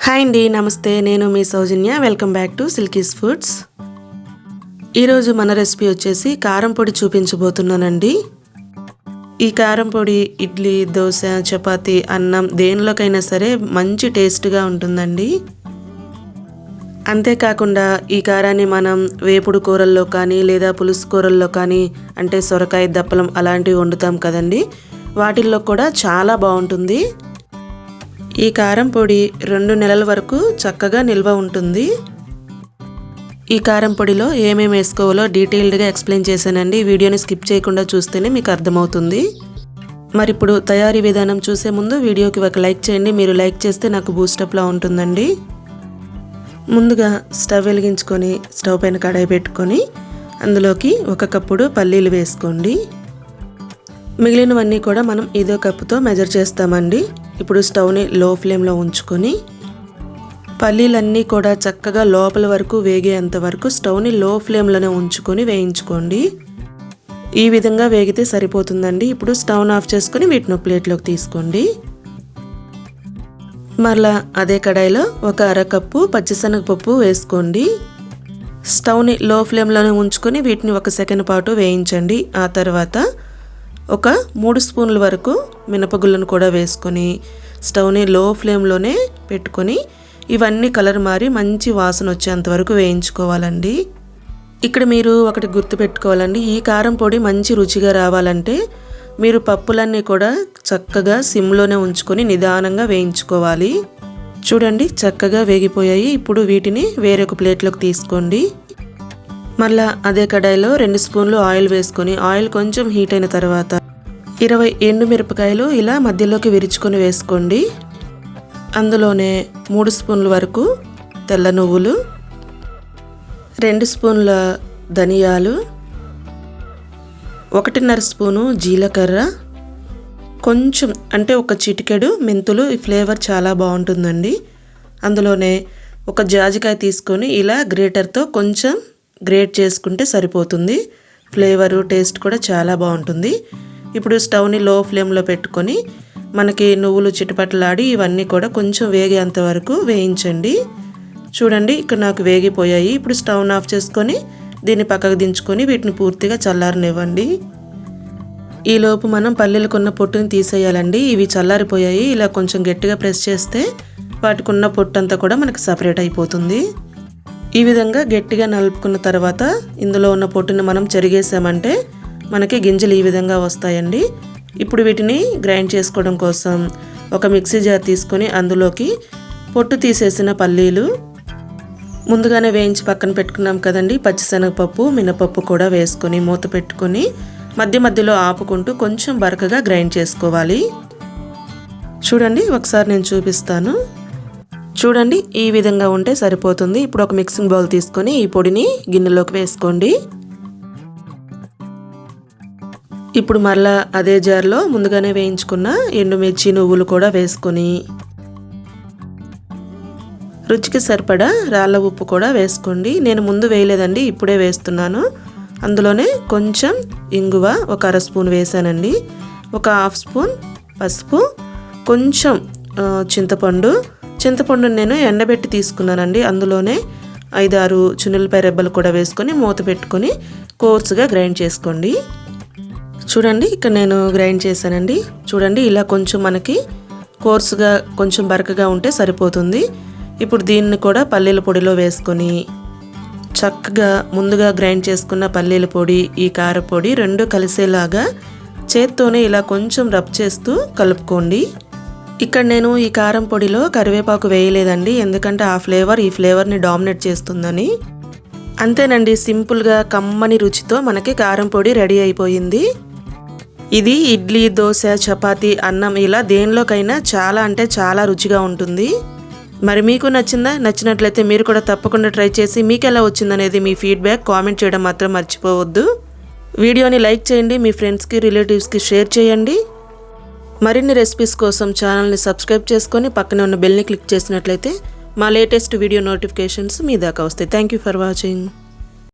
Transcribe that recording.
Hi అండి, నమస్తే. నేను మీ Soujanya. Welcome back to Silkies Foods. ఈరోజు మన రెసిపీ వచ్చేసి కారం పొడి చూపించబోతున్నానండి. ఈ కారం పొడి ఇడ్లీ, దోశ, చపాతీ, అన్నం దేనిలోకైనా సరే మంచి టేస్ట్గా ఉంటుందండి. అంతేకాకుండా ఈ కారాన్ని మనం వేపుడు కూరల్లో కానీ లేదా పులుసు కూరల్లో కానీ, అంటే సొరకాయ, దప్పలం అలాంటివి వండుతాం కదండి, వాటిల్లో కూడా చాలా బాగుంటుంది. ఈ కారం పొడి 2 నెలల వరకు చక్కగా నిల్వ ఉంటుంది. ఈ కారం పొడిలో ఏమేమి వేసుకోవాలో డీటెయిల్డ్గా ఎక్స్ప్లెయిన్ చేశానండి. వీడియోని స్కిప్ చేయకుండా చూస్తేనే మీకు అర్థమవుతుంది. మరి ఇప్పుడు తయారీ విధానం చూసే ముందు వీడియోకి ఒక లైక్ చేయండి. మీరు లైక్ చేస్తే నాకు బూస్టప్లా ఉంటుందండి. ముందుగా స్టవ్ వెలిగించుకొని స్టవ్ పైన కడాయి పెట్టుకొని అందులోకి 1 కప్పుడు పల్లీలు వేసుకోండి. మిగిలినవన్నీ కూడా మనం ఇదో కప్పుతో మెజర్ చేస్తామండి. ఇప్పుడు స్టవ్ని లో ఫ్లేమ్లో ఉంచుకొని పల్లీలన్నీ కూడా చక్కగా లోపల వరకు వేగేంత వరకు స్టవ్ని లో ఫ్లేమ్లోనే ఉంచుకొని వేయించుకోండి. ఈ విధంగా వేగితే సరిపోతుందండి. ఇప్పుడు స్టవ్ని ఆఫ్ చేసుకొని వీటిని ప్లేట్లోకి తీసుకోండి. మరలా అదే కడాయిలో 1/2 కప్పు పచ్చిశనగపప్పు వేసుకోండి. స్టవ్ని లో ఫ్లేమ్లోనే ఉంచుకొని వీటిని 1 సెకండ్ పాటు వేయించండి. ఆ తర్వాత 3 స్పూన్ల వరకు మినపగుళ్ళను కూడా వేసుకొని స్టవ్ని లో ఫ్లేమ్లోనే పెట్టుకొని ఇవన్నీ కలర్ మారి మంచి వాసన వచ్చేంత వరకు వేయించుకోవాలండి. ఇక్కడ మీరు ఒకటి గుర్తు పెట్టుకోవాలండి. ఈ కారం పొడి మంచి రుచిగా రావాలంటే మీరు పప్పులన్నీ కూడా చక్కగా సిమ్లోనే ఉంచుకొని నిదానంగా వేయించుకోవాలి. చూడండి, చక్కగా వేగిపోయాయి. ఇప్పుడు వీటిని వేరొక ప్లేట్లోకి తీసుకోండి. మళ్ళా అదే కడాయిలో 2 స్పూన్లు ఆయిల్ వేసుకొని ఆయిల్ కొంచెం హీట్ అయిన తర్వాత 20 ఎండుమిరపకాయలు ఇలా మధ్యలోకి విరుచుకొని వేసుకోండి. అందులోనే 3 స్పూన్ల వరకు తెల్ల నువ్వులు, 2 స్పూన్ల ధనియాలు, 1.5 స్పూను జీలకర్ర, కొంచెం అంటే 1 చిటికెడు మెంతులు. ఈ ఫ్లేవర్ చాలా బాగుంటుందండి. అందులోనే 1 జాజికాయ తీసుకొని ఇలా గ్రేటర్తో కొంచెం గ్రేట్ చేసుకుంటే సరిపోతుంది. ఫ్లేవరు, టేస్ట్ కూడా చాలా బాగుంటుంది. ఇప్పుడు స్టవ్ని లో ఫ్లేమ్లో పెట్టుకొని మనకి నువ్వులు చిటపటలాడి ఇవన్నీ కూడా కొంచెం వేగేంత వరకు వేయించండి. చూడండి, ఇక్కడ నాకు వేగిపోయాయి. ఇప్పుడు స్టవ్ని ఆఫ్ చేసుకొని దీన్ని పక్కకు దించుకొని వీటిని పూర్తిగా చల్లారనివ్వండి. ఈలోపు మనం పల్లీలకున్న పొట్టుని తీసేయాలండి. ఇవి చల్లారిపోయాయి. ఇలా కొంచెం గట్టిగా ప్రెస్ చేస్తే వాటికి ఉన్న పొట్టు అంతా కూడా మనకి సపరేట్ అయిపోతుంది. ఈ విధంగా గట్టిగా నలుపుకున్న తర్వాత ఇందులో ఉన్న పొట్టుని మనం చెరిగేసామంటే మనకి గింజలు ఈ విధంగా వస్తాయండి. ఇప్పుడు వీటిని గ్రైండ్ చేసుకోవడం కోసం ఒక మిక్సీ జార్ తీసుకొని అందులోకి పొట్టు తీసేసిన పల్లీలు, ముందుగానే వేయించి పక్కన పెట్టుకున్నాం కదండి పచ్చిశనగపప్పు, మినపప్పు కూడా వేసుకొని మూత పెట్టుకొని మధ్య మధ్యలో ఆపుకుంటూ కొంచెం బరకగా గ్రైండ్ చేసుకోవాలి. చూడండి, ఒకసారి నేను చూపిస్తాను. చూడండి, ఈ విధంగా ఉంటే సరిపోతుంది. ఇప్పుడు ఒక మిక్సింగ్ బౌల్ తీసుకొని ఈ పొడిని గిన్నెలోకి వేసుకోండి. ఇప్పుడు మరలా అదే జార్లో ముందుగానే వేయించుకున్న ఎండుమిర్చి, నువ్వులు కూడా వేసుకొని రుచికి సరిపడా రాళ్ళ ఉప్పు కూడా వేసుకోండి. నేను ముందు వేయలేదండి, ఇప్పుడే వేస్తున్నాను. అందులోనే కొంచెం ఇంగువ 1/2 స్పూన్ వేసానండి. 1/2 స్పూన్ పసుపు, కొంచెం చింతపండు నేను ఎండబెట్టి తీసుకున్నానండి. అందులోనే 5-6 చున్నులపై రెబ్బలు కూడా వేసుకొని మూత పెట్టుకొని కోర్సుగా గ్రైండ్ చేసుకోండి. చూడండి, ఇక్కడ నేను గ్రైండ్ చేశానండి. చూడండి, ఇలా కొంచెం మనకి కోర్సుగా కొంచెం బరకగా ఉంటే సరిపోతుంది. ఇప్పుడు దీన్ని కూడా పల్లీల పొడిలో వేసుకొని చక్కగా ముందుగా గ్రైండ్ చేసుకున్న పల్లీల పొడి, ఈ కారపొడి 2 కలిసేలాగా చేత్తోనే ఇలా కొంచెం రబ్ చేస్తూ కలుపుకోండి. ఇక్కడ నేను ఈ కారం పొడిలో కరివేపాకు వేయలేదండి, ఎందుకంటే ఆ ఫ్లేవర్ ఈ ఫ్లేవర్ని డామినేట్ చేస్తుందని. అంతేనండి, సింపుల్గా కమ్మని రుచితో మనకి కారం పొడి రెడీ అయిపోయింది. ఇది ఇడ్లీ, దోశ, చపాతీ, అన్నం ఇలా దేనిలోకైనా చాలా అంటే చాలా రుచిగా ఉంటుంది. మరి మీకు నచ్చిందా? నచ్చినట్లయితే మీరు కూడా తప్పకుండా ట్రై చేసి మీకు ఎలా వచ్చిందనేది మీ ఫీడ్బ్యాక్ కామెంట్ చేయడం మాత్రం మర్చిపోవద్దు. వీడియోని లైక్ చేయండి, మీ ఫ్రెండ్స్కి, రిలేటివ్స్కి షేర్ చేయండి. మరిన్ని రెసిపీస్ కోసం ఛానల్ని సబ్స్క్రైబ్ చేసుకొని పక్కనే ఉన్న బెల్ని క్లిక్ చేసినట్లయితే మా లేటెస్ట్ వీడియో నోటిఫికేషన్స్ మీ దాకా వస్తాయి. Thank you for watching.